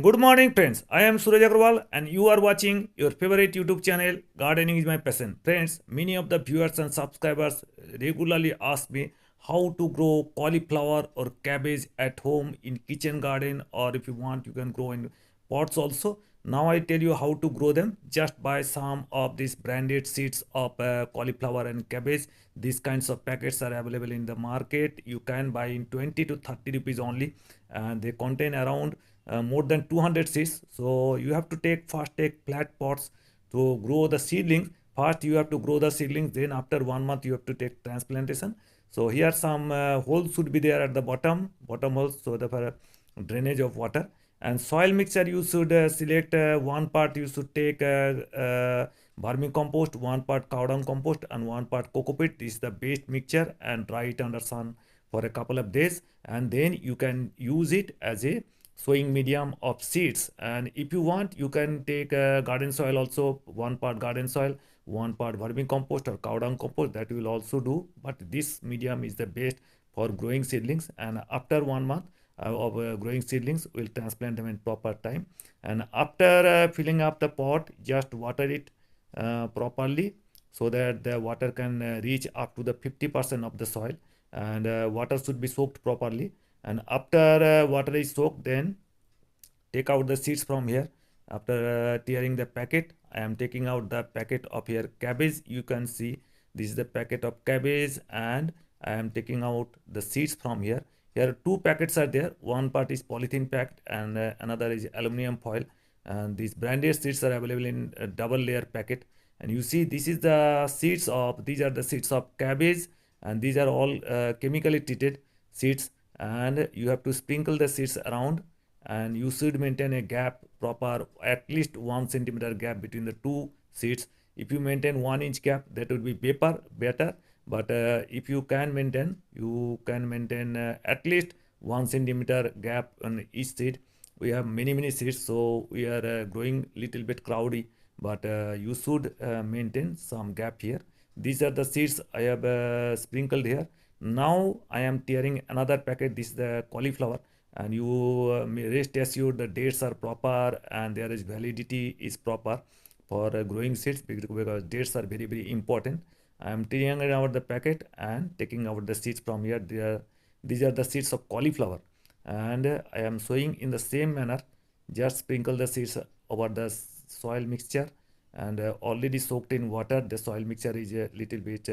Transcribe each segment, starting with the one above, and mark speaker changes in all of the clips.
Speaker 1: good morning, friends. I am Suraj Agarwal, and you are watching your favorite YouTube channel, Gardening is My Passion. Friends, many of the viewers and subscribers regularly ask me how to grow cauliflower or cabbage at home in kitchen garden, or if you want, you can grow in pots also. Now I tell you how to grow them. Just buy some of these branded seeds of cauliflower and cabbage. These kinds of packets are available in the market. You can buy in 20 to 30 rupees only, and they contain around more than 200 seeds. So you have to take flat pots to grow the seedlings. First you have to grow the seedlings, then after 1 month you have to take transplantation. So here some holes should be there at the bottom holes, so the for drainage of water. And soil mixture, you should select one part you should take vermicompost, one part cow dung compost, and one part cocopeat. This is the best mixture, and dry it under sun for a couple of days, and then you can use it as a sowing medium of seeds. And if you want, you can take garden soil also, one part garden soil, one part vermicompost or cow dung compost, that will also do. But this medium is the best for growing seedlings, and after 1 month of growing seedlings, we'll transplant them in proper time. And after filling up the pot, just water it properly, so that the water can reach up to the 50% of the soil, and water should be soaked properly. And after water is soaked, then take out the seeds from here. After tearing the packet, I am taking out the packet of here cabbage. You can see this is the packet of cabbage, and I am taking out the seeds from here. Here two packets are there. One part is polythene packed, and another is aluminum foil. And these branded seeds are available in a double layer packet. And you see, these are the seeds of cabbage, and these are all chemically treated seeds. And you have to sprinkle the seeds around, and you should maintain a gap proper, at least 1 centimeter gap between the two seeds. If you maintain 1 inch gap, that would be better. But if you can maintain, at least 1 centimeter gap on each seed. We have many seeds, so we are growing little bit crowdy, but you should maintain some gap here. These are the seeds I have sprinkled here. Now I am tearing another packet. This is the cauliflower, and you rest assured the dates are proper and there is validity is proper for growing seeds, because dates are very important. I am tearing out the packet and taking out the seeds from here. These are the seeds of cauliflower, and I am sowing in the same manner. Just sprinkle the seeds over the soil mixture, and already soaked in water. The soil mixture is a little bit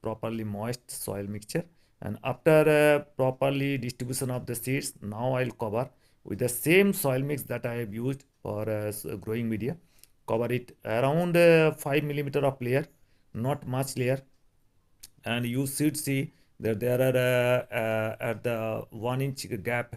Speaker 1: properly moist soil mixture. And after properly distribution of the seeds, now I'll cover with the same soil mix that I have used for growing media. Cover it around 5 millimeter of layer, not much layer. And you should see that there are at the 1 inch gap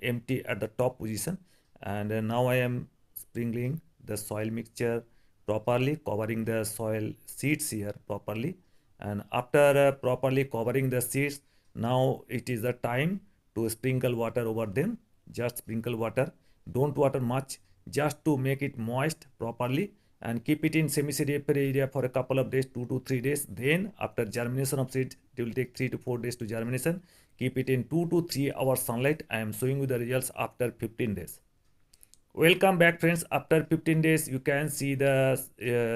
Speaker 1: empty at the top position. And now I am sprinkling the soil mixture properly, covering the soil seeds here properly. And after properly covering the seeds, now it is the time to sprinkle water over them. Just sprinkle water, don't water much, just to make it moist properly, and keep it in semi-seed area for a couple of days, 2 to 3 days. Then after germination of seed, it will take 3 to 4 days to germination. Keep it in 2 to 3 hours sunlight. I am showing you the results after 15 days. Welcome back, friends. After 15 days, you can see the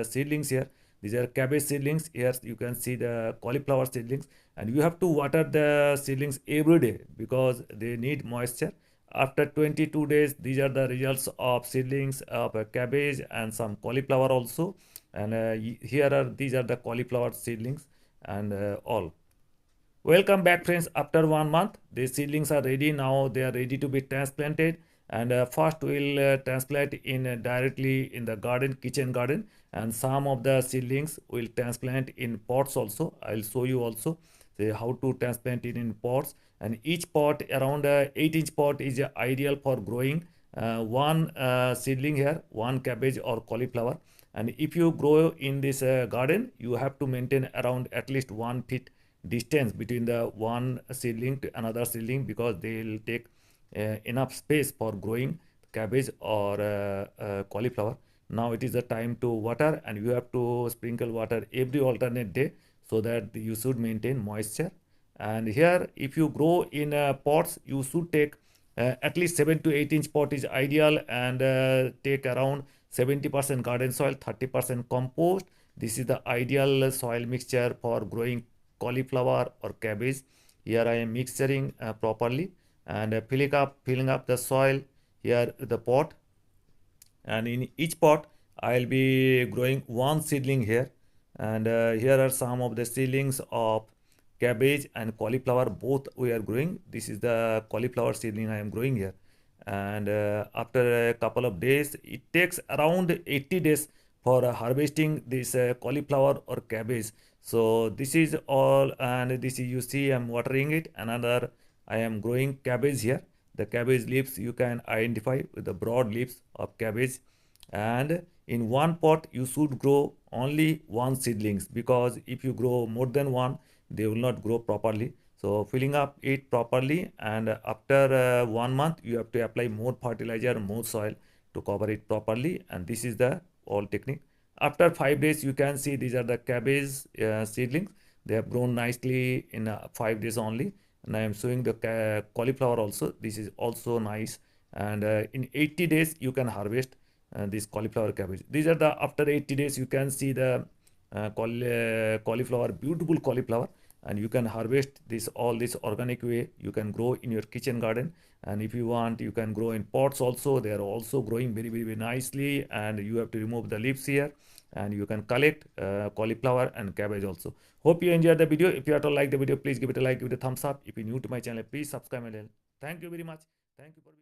Speaker 1: seedlings here. These are cabbage seedlings. Here you can see the cauliflower seedlings, and you have to water the seedlings every day because they need moisture. After 22 days, these are the results of seedlings of cabbage and some cauliflower also. And these are the cauliflower seedlings, and all. Welcome back, friends. After 1 month, the seedlings are ready. Now they are ready to be transplanted. And first we'll transplant in directly in the kitchen garden, and some of the seedlings will transplant in pots also. I'll show you also how to transplant it in pots. And each pot, around 8-inch pot, is ideal for growing one seedling here, one cabbage or cauliflower. And if you grow in this garden, you have to maintain around at least 1 feet distance between the one seedling to another seedling, because they will take enough space for growing cabbage or cauliflower. Now it is the time to water, and you have to sprinkle water every alternate day, so that you should maintain moisture. And here, if you grow in pots, you should take At least 7 to 8 inch pot is ideal, and take around 70% garden soil, 30% compost. This is the ideal soil mixture for growing cauliflower or cabbage. Here I am mixturing properly and filling up the soil here the pot, and in each pot I'll be growing one seedling here, and here are some of the seedlings of cabbage and cauliflower, both we are growing. This is the cauliflower seedling I am growing here, and after a couple of days, it takes around 80 days for harvesting this cauliflower or cabbage. So this is all, and this is, you see I'm watering it. Another, I am growing cabbage here. The cabbage leaves you can identify with the broad leaves of cabbage, and in one pot you should grow only one seedlings, because if you grow more than one, they will not grow properly. So filling up it properly, and after 1 month you have to apply more fertilizer, more soil to cover it properly, and this is the all technique. After 5 days you can see these are the cabbage seedlings. They have grown nicely in 5 days only, and I am showing the cauliflower also. This is also nice, and in 80 days you can harvest this cauliflower cabbage. These are the, after 80 days you can see the cauliflower, beautiful cauliflower, and you can harvest this all this organic way. You can grow in your kitchen garden, and if you want you can grow in pots also. They are also growing very, very, very nicely, and you have to remove the leaves here, and you can collect cauliflower and cabbage also. Hope you enjoyed the video. If you at all like the video, please give it a like, give it a thumbs up. If you're new to my channel, please subscribe my channel. Thank you very much. Thank you for